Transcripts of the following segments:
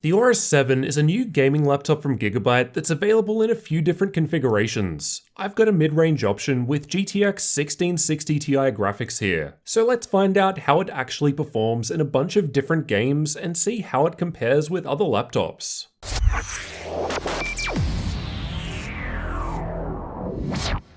The Aorus 7 is a new gaming laptop from Gigabyte that's available in a few different configurations. I've got a mid-range option with GTX 1660 Ti graphics here, so let's find out how it actually performs in a bunch of different games and see how it compares with other laptops.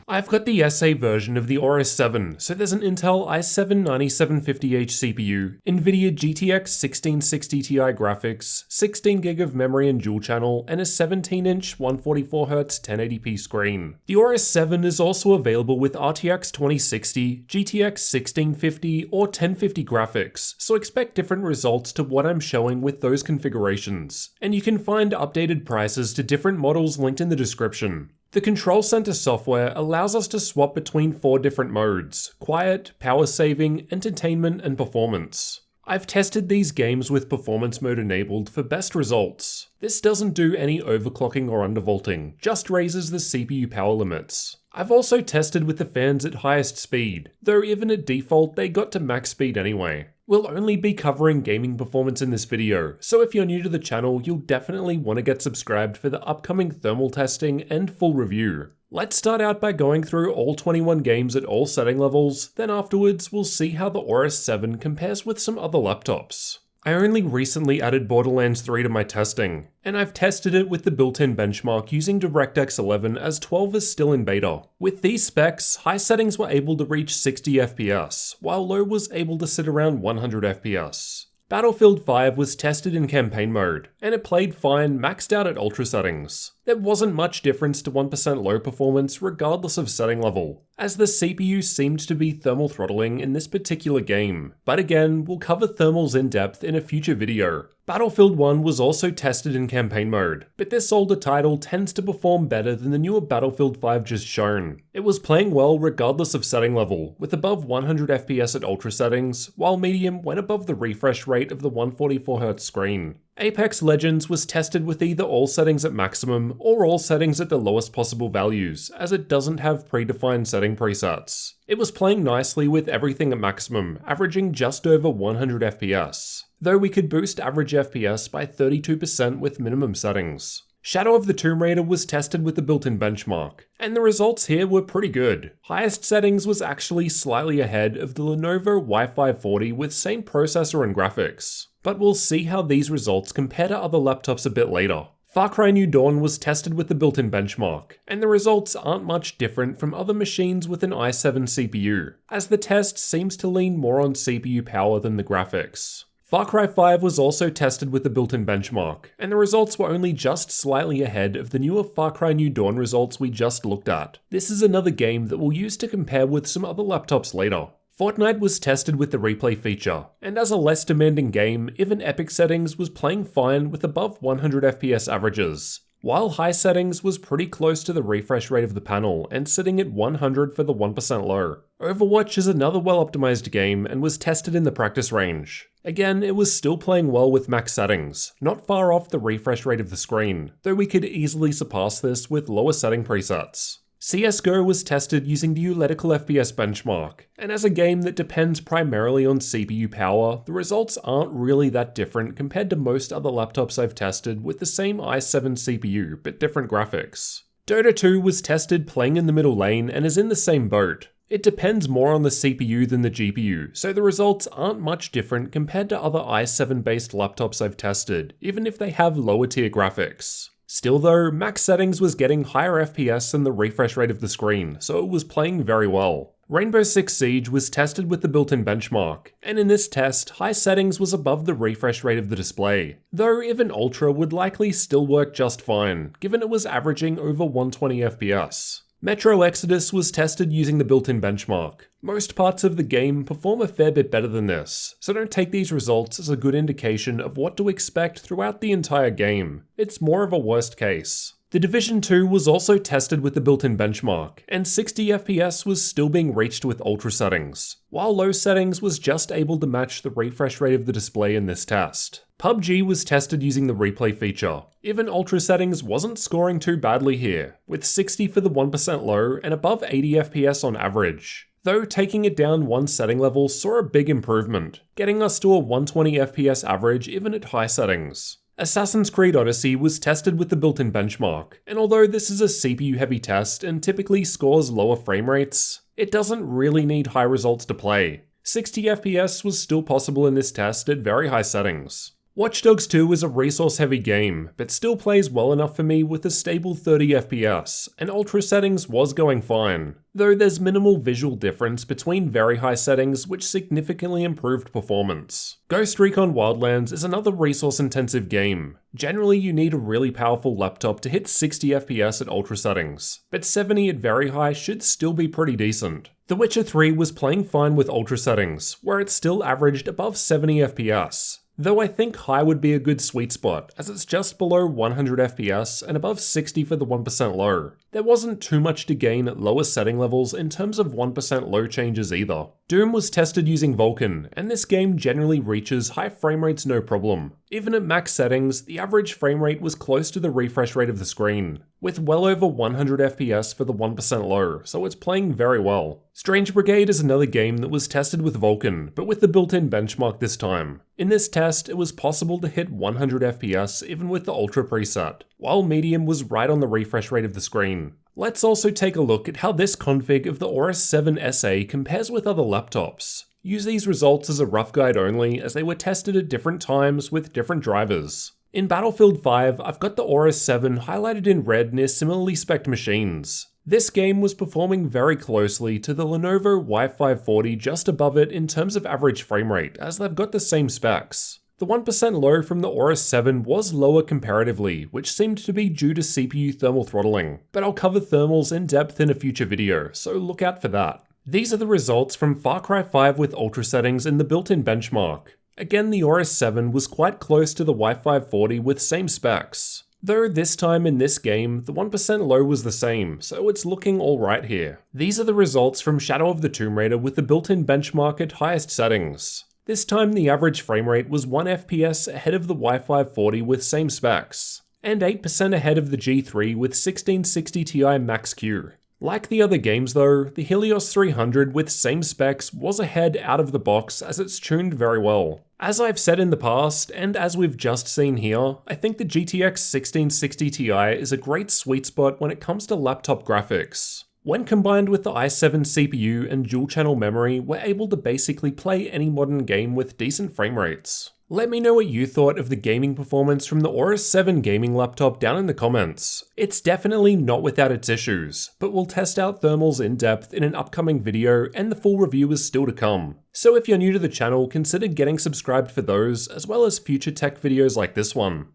I've got the SA version of the Aorus 7, so there's an Intel i7-9750H CPU, Nvidia GTX 1660 Ti graphics, 16GB of memory and dual channel, and a 17-inch 144Hz 1080p screen. The Aorus 7 is also available with RTX 2060, GTX 1650, or 1050 graphics, so expect different results to what I'm showing with those configurations. And you can find updated prices to different models linked in the description. The Control Center software allows us to swap between 4 different modes: quiet, power saving, entertainment, and performance. I've tested these games with performance mode enabled for best results. This doesn't do any overclocking or undervolting, just raises the CPU power limits. I've also tested with the fans at highest speed, though even at default they got to max speed anyway. We'll only be covering gaming performance in this video, so if you're new to the channel, you'll definitely want to get subscribed for the upcoming thermal testing and full review. Let's start out by going through all 21 games at all setting levels, then afterwards we'll see how the Aorus 7 compares with some other laptops. I only recently added Borderlands 3 to my testing, and I've tested it with the built-in benchmark using DirectX 11 as 12 is still in beta. With these specs, high settings were able to reach 60 FPS, while low was able to sit around 100 FPS. Battlefield 5 was tested in campaign mode, and it played fine maxed out at ultra settings. There wasn't much difference to 1% low performance regardless of setting level, as the CPU seemed to be thermal throttling in this particular game, but again, we'll cover thermals in depth in a future video. Battlefield 1 was also tested in campaign mode, but this older title tends to perform better than the newer Battlefield 5 just shown. It was playing well regardless of setting level, with above 100 FPS at ultra settings, while medium went above the refresh rate of the 144Hz screen. Apex Legends was tested with either all settings at maximum or all settings at the lowest possible values, as it doesn't have predefined setting presets. It was playing nicely with everything at maximum, averaging just over 100 FPS, though we could boost average FPS by 32% with minimum settings. Shadow of the Tomb Raider was tested with the built-in benchmark, and the results here were pretty good. Highest settings was actually slightly ahead of the Lenovo Wi-Fi 40 with same processor and graphics. But we'll see how these results compare to other laptops a bit later. Far Cry New Dawn was tested with the built-in benchmark, and the results aren't much different from other machines with an i7 CPU, as the test seems to lean more on CPU power than the graphics. Far Cry 5 was also tested with the built-in benchmark, and the results were only just slightly ahead of the newer Far Cry New Dawn results we just looked at. This is another game that we'll use to compare with some other laptops later. Fortnite was tested with the replay feature, and as a less demanding game, even epic settings was playing fine with above 100 FPS averages, while high settings was pretty close to the refresh rate of the panel and sitting at 100 for the 1% low. Overwatch is another well-optimized game and was tested in the practice range. Again, it was still playing well with max settings, not far off the refresh rate of the screen, though we could easily surpass this with lower setting presets. CSGO was tested using the Euletical FPS benchmark, and as a game that depends primarily on CPU power, the results aren't really that different compared to most other laptops I've tested with the same i7 CPU but different graphics. Dota 2 was tested playing in the middle lane and is in the same boat. It depends more on the CPU than the GPU, so the results aren't much different compared to other i7 based laptops I've tested, even if they have lower tier graphics. Still though, max settings was getting higher FPS than the refresh rate of the screen, so it was playing very well. Rainbow Six Siege was tested with the built-in benchmark, and in this test, high settings was above the refresh rate of the display, though even Ultra would likely still work just fine, given it was averaging over 120 FPS. Metro Exodus was tested using the built-in benchmark. Most parts of the game perform a fair bit better than this, so don't take these results as a good indication of what to expect throughout the entire game. It's more of a worst case. The Division 2 was also tested with the built-in benchmark, and 60 FPS was still being reached with ultra settings, while low settings was just able to match the refresh rate of the display in this test. PUBG was tested using the replay feature. Even ultra settings wasn't scoring too badly here, with 60 for the 1% low and above 80 FPS on average. Though taking it down one setting level saw a big improvement, getting us to a 120 FPS average even at high settings. Assassin's Creed Odyssey was tested with the built-in benchmark, and although this is a CPU-heavy test and typically scores lower frame rates, it doesn't really need high results to play. 60 FPS was still possible in this test at very high settings. Watch Dogs 2 is a resource-heavy game, but still plays well enough for me with a stable 30 FPS, and ultra settings was going fine, though there's minimal visual difference between very high settings which significantly improved performance. Ghost Recon Wildlands is another resource-intensive game. Generally you need a really powerful laptop to hit 60 FPS at ultra settings, but 70 at very high should still be pretty decent. The Witcher 3 was playing fine with ultra settings, where it still averaged above 70 FPS. Though I think high would be a good sweet spot, as it's just below 100 FPS and above 60 for the 1% low. There wasn't too much to gain at lower setting levels in terms of 1% low changes either. Doom was tested using Vulkan, and this game generally reaches high frame rates no problem. Even at max settings, the average frame rate was close to the refresh rate of the screen, with well over 100 FPS for the 1% low, so it's playing very well. Strange Brigade is another game that was tested with Vulkan, but with the built-in benchmark this time. In this test, it was possible to hit 100 FPS even with the Ultra preset, while medium was right on the refresh rate of the screen. Let's also take a look at how this config of the Aorus 7 SA compares with other laptops. Use these results as a rough guide only, as they were tested at different times with different drivers. In Battlefield 5, I've got the Aorus 7 highlighted in red near similarly spec'd machines. This game was performing very closely to the Lenovo Y540 just above it in terms of average frame rate, as they've got the same specs. The 1% low from the Aorus 7 was lower comparatively, which seemed to be due to CPU thermal throttling, but I'll cover thermals in depth in a future video, so look out for that. These are the results from Far Cry 5 with ultra settings in the built-in benchmark. Again, the Aorus 7 was quite close to the Y540 with same specs. Though this time in this game, the 1% low was the same, so it's looking alright here. These are the results from Shadow of the Tomb Raider with the built-in benchmark at highest settings. This time the average frame rate was 1 FPS ahead of the Y540 with same specs, and 8% ahead of the G3 with 1660 Ti Max-Q. Like the other games though, the Helios 300 with same specs was ahead out of the box as it's tuned very well. As I've said in the past, and as we've just seen here, I think the GTX 1660 Ti is a great sweet spot when it comes to laptop graphics. When combined with the i7 CPU and dual-channel memory, we're able to basically play any modern game with decent frame rates. Let me know what you thought of the gaming performance from the Aorus 7 gaming laptop down in the comments. It's definitely not without its issues, but we'll test out thermals in depth in an upcoming video and the full review is still to come. So if you're new to the channel, consider getting subscribed for those, as well as future tech videos like this one.